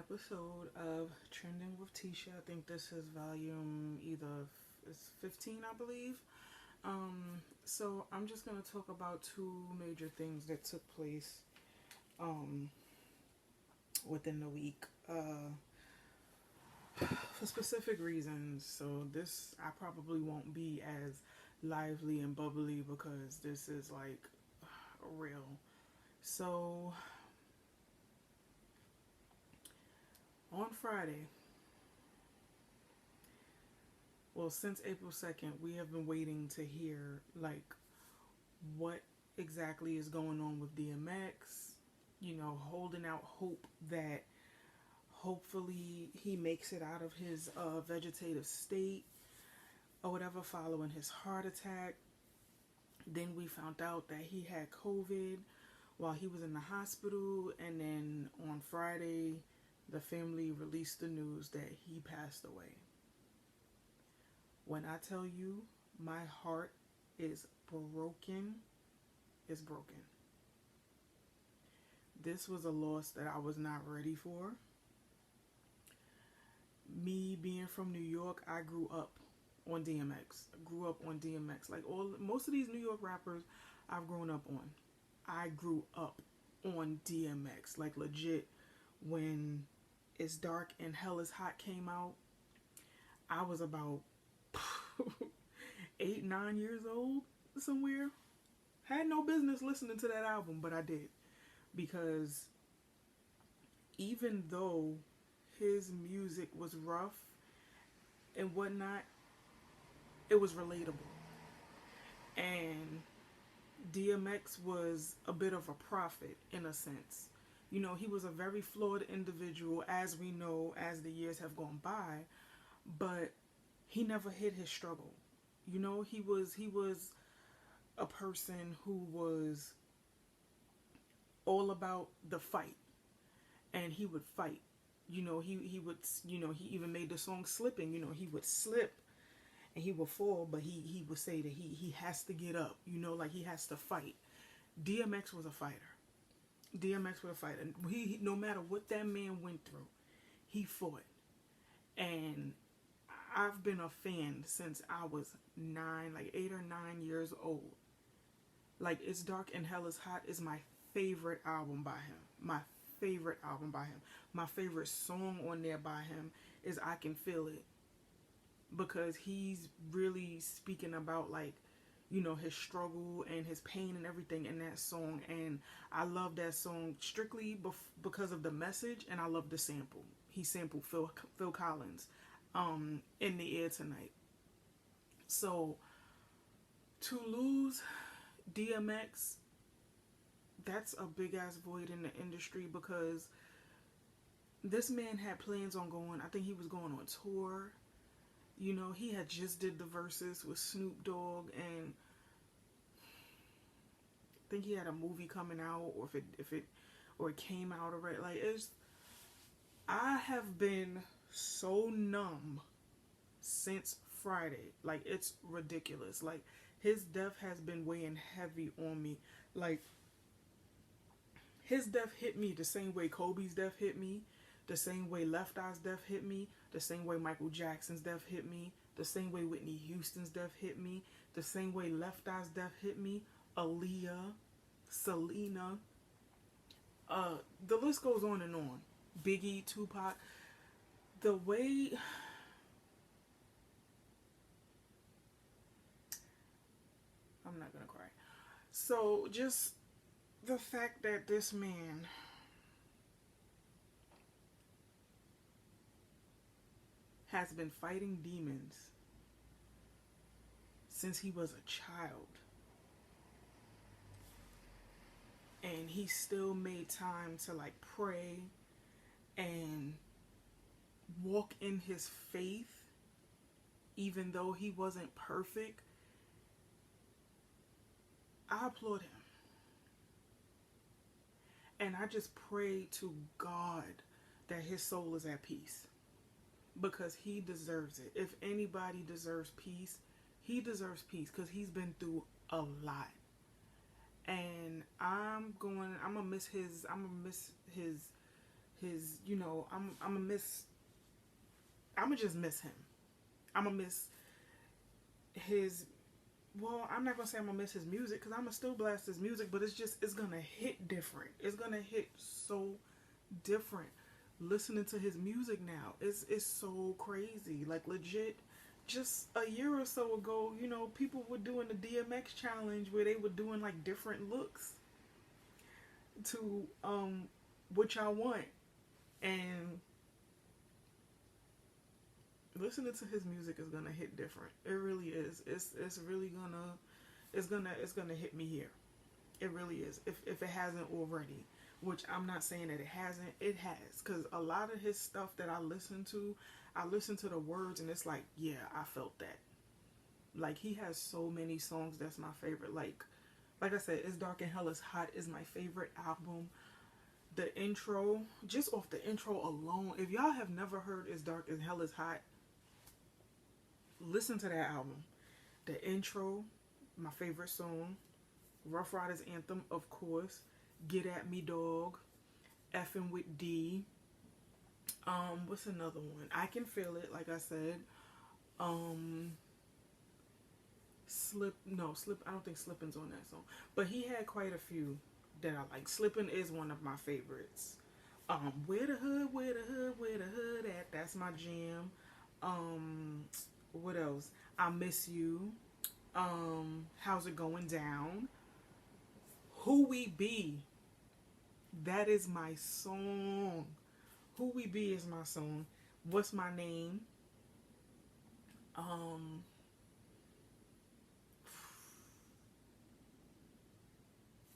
episode of Trending with Teesha. I think this is volume it's 15, I believe. So I'm just gonna talk about two major things that took place um, within the week for specific reasons. So this I probably won't be as lively and bubbly because this is like real. So on Friday, well, since April 2nd, we have been waiting to hear like what exactly is going on with DMX. Holding out hope that hopefully he makes it out of his vegetative state or whatever following his heart attack. Then we found out that he had COVID while he was in the hospital, and then on Friday, the family released the news that he passed away. When I tell you my heart is broken, it's broken. This was a loss that I was not ready for. Me being from New York, I grew up on DMX. Like most of these New York rappers I've grown up on. I grew up on DMX. Like legit, when It's Dark and Hell is Hot came out, I was about 8, 9 years old somewhere. Had no business listening to that album, but I did. Because even though his music was rough and whatnot, it was relatable. And DMX was a bit of a prophet in a sense. He was a very flawed individual, as we know, as the years have gone by, but he never hid his struggle. He was a person who was all about the fight, and he would fight. He would, he even made the song Slipping. He would slip and he would fall, but he would say that he has to get up, like he has to fight. DMX was a fighter. He no matter what that man went through, he fought. And I've been a fan since I was 8 or 9 years old. Like It's Dark and Hell is Hot is my favorite album by him. My favorite song on there by him is I Can Feel It. Because he's really speaking about his struggle and his pain and everything in that song. And I love that song strictly because of the message, and I love the sample. He sampled Phil Collins In the Air Tonight. So to lose DMX, that's a big ass void in the industry, because this man had plans on going, I think he was going on tour. He had just did the verses with Snoop Dogg, and I think he had a movie coming out, or if it came out already. I have been so numb since Friday. Like, it's ridiculous. Like, his death has been weighing heavy on me. Like, his death hit me the same way Kobe's death hit me, the same way Left Eye's death hit me, the same way Michael Jackson's death hit me, the same way Whitney Houston's death hit me, the same way Left Eye's death hit me, Aaliyah, Selena, the list goes on and on. Biggie, Tupac. The way I'm not gonna cry. So just the fact that this man has been fighting demons since he was a child, and he still made time to pray and walk in his faith, even though he wasn't perfect. I applaud him. And I just pray to God that his soul is at peace, because he deserves it. If anybody deserves peace, he deserves peace, because he's been through a lot. And I'm gonna miss his his, you know, I'ma just miss him. I'ma miss his, well, I'm not gonna say I'm gonna miss his music, because I'm gonna still blast his music, but it's gonna hit different. It's gonna hit so different listening to his music now. It's so crazy. Like, legit, just a year or so ago, you know, people were doing the DMX challenge where they were doing like different looks to what y'all want, and listening to his music is gonna hit different. It really is. It's really it's gonna hit me here. It really is. If it hasn't already, which I'm not saying that it hasn't, it has. Because a lot of his stuff that I listen to the words, and it's like, yeah, I felt that. Like, he has so many songs that's my favorite. Like I said, It's Dark and Hell is Hot is my favorite album. The intro, just off the intro alone, if y'all have never heard It's Dark and Hell is Hot, listen to that album. The intro, my favorite song. Rough Riders Anthem, of course. Get At Me Dog. Effing with D. What's another one? I Can Feel It, like I said. Slip, I don't think Slippin's on that song. But he had quite a few that I like. Slippin' is one of my favorites. Where the hood at? That's my jam. What else? I Miss You. How's It Going Down? Who We Be. That is my song. Who We Be is my song. What's My Name?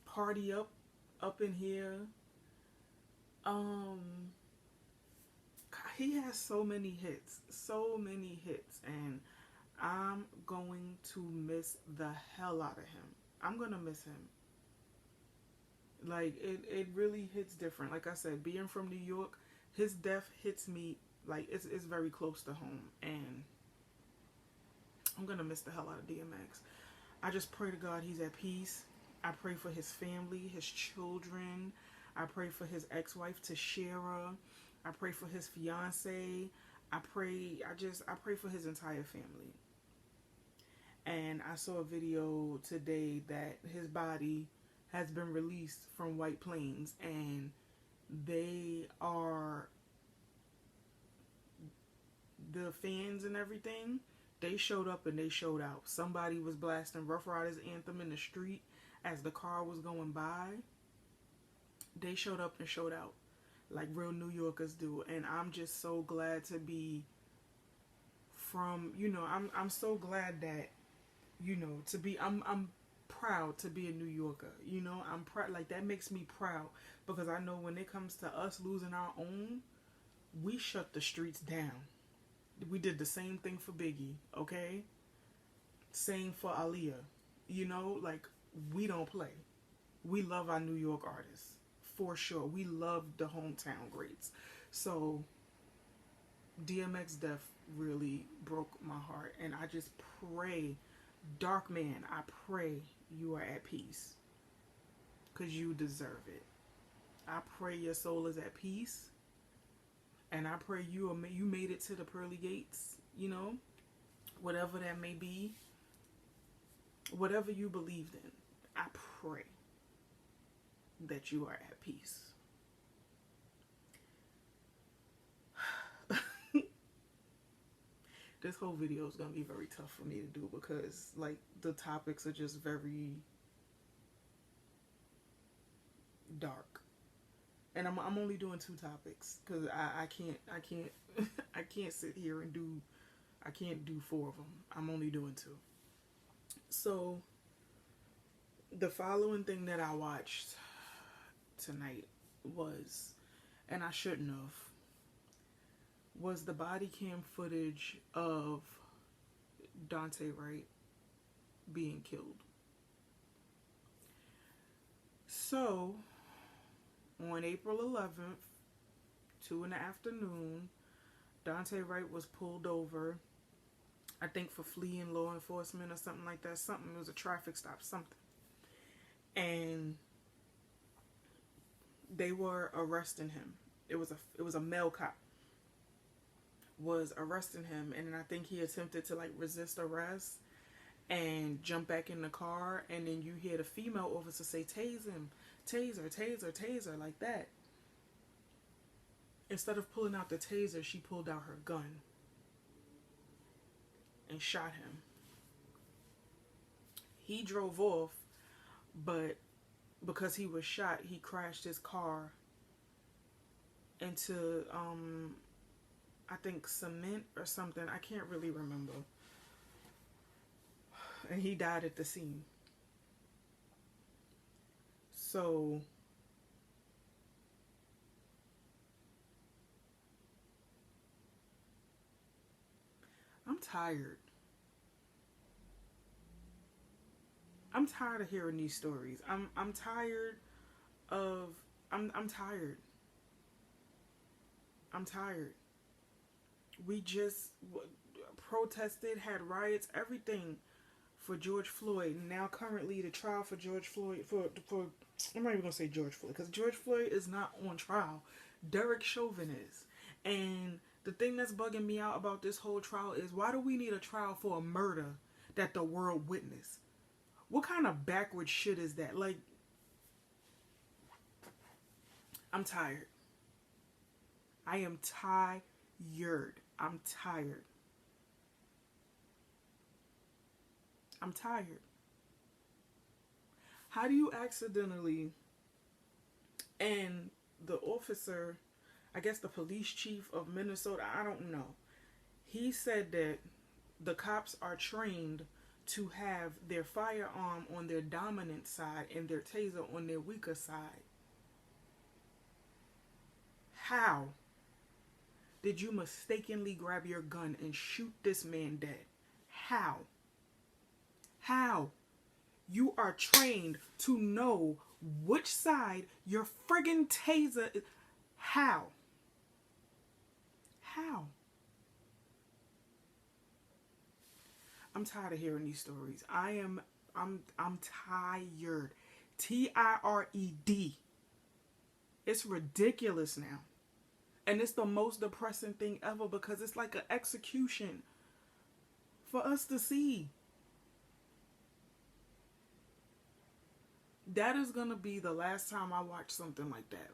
Party Up in Here. He has so many hits, and I'm going to miss the hell out of him. I'm gonna miss him. Like, it really hits different. Like I said, being from New York, his death hits me like it's very close to home, and I'm gonna miss the hell out of DMX. I just pray to God he's at peace. I pray for his family, his children. I pray for his ex-wife Teesha. I pray for his fiance. I pray for his entire family. And I saw a video today that his body has been released from White Plains, and the fans and everything, they showed up and they showed out. Somebody was blasting Rough Riders Anthem in the street as the car was going by. They showed up and showed out like real New Yorkers do, and I'm just so glad to be from, you know, I'm so glad that, you know, I'm proud to be a New Yorker. You know, I'm proud. Like, that makes me proud, because I know when it comes to us losing our own, we shut the streets down. We did the same thing for Biggie, okay? Same for Aaliyah. You know, like, we don't play. We love our New York artists, for sure. We love the hometown greats. So DMX death really broke my heart, and I just pray, Dark Man, I pray you are at peace, because you deserve it. I pray your soul is at peace, and I pray you made it to the pearly gates, you know, whatever that may be, whatever you believed in. I pray that you are at peace. This whole video is going to be very tough for me to do, because, like, the topics are just very dark. And I'm only doing 2 topics, because I can't sit here and I can't do 4 of them. I'm only doing 2. So the following thing that I watched tonight was, and I shouldn't have, was the body cam footage of Daunte Wright being killed. So on April 11th, 2 in the afternoon, Daunte Wright was pulled over, I think for fleeing law enforcement or something like that. It was a traffic stop, something. And they were arresting him. it was a male cop, was arresting him, and I think he attempted to like resist arrest and jump back in the car, and then you hear the female officer say, "Tase him, taser, taser, taser," like that. Instead of pulling out the taser, she pulled out her gun and shot him. He drove off, but because he was shot, he crashed his car into I think cement or something. I can't really remember. And he died at the scene. So I'm tired. I'm tired of hearing these stories. I'm tired of I'm tired. I'm tired. We just protested, had riots, everything for George Floyd. Now currently the trial for George Floyd, for I'm not even going to say George Floyd, because George Floyd is not on trial. Derek Chauvin is. And the thing that's bugging me out about this whole trial is, why do we need a trial for a murder that the world witnessed? What kind of backward shit is that? Like, I'm tired. I am tired. I'm tired. I'm tired. How do you accidentally, and the officer, I guess the police chief of Minnesota, I don't know, he said that the cops are trained to have their firearm on their dominant side and their taser on their weaker side. How did you mistakenly grab your gun and shoot this man dead? How? How? You are trained to know which side your friggin' taser is. How? How? I'm tired of hearing these stories. I'm tired. TIRED. It's ridiculous now. And it's the most depressing thing ever, because it's like an execution for us to see. That is going to be the last time I watch something like that.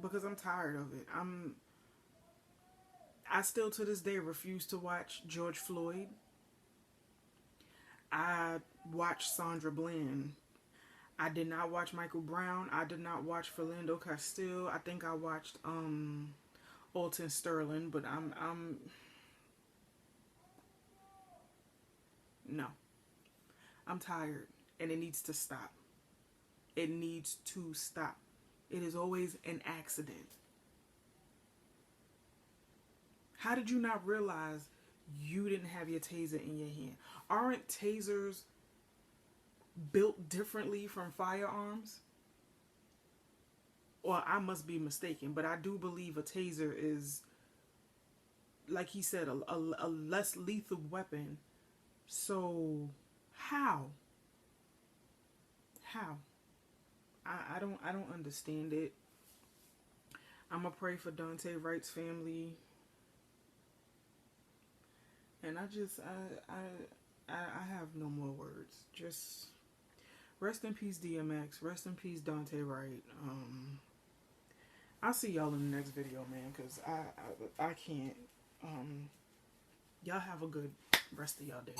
Because I'm tired of it. I still to this day refuse to watch George Floyd. I watched Sandra Bland. I did not watch Michael Brown. I did not watch Philando Castile. I think I watched Alton Sterling, but no. I'm tired, and it needs to stop. It needs to stop. It is always an accident. How did you not realize you didn't have your taser in your hand? Aren't tasers built differently from firearms? Or I must be mistaken, but I do believe a taser is, like he said, a less lethal weapon. So how? I don't understand it. I'ma pray for Daunte Wright's family. And I have no more words. Just rest in peace, DMX. Rest in peace, Daunte Wright. I'll see y'all in the next video, man, because I can't. Y'all have a good rest of y'all day.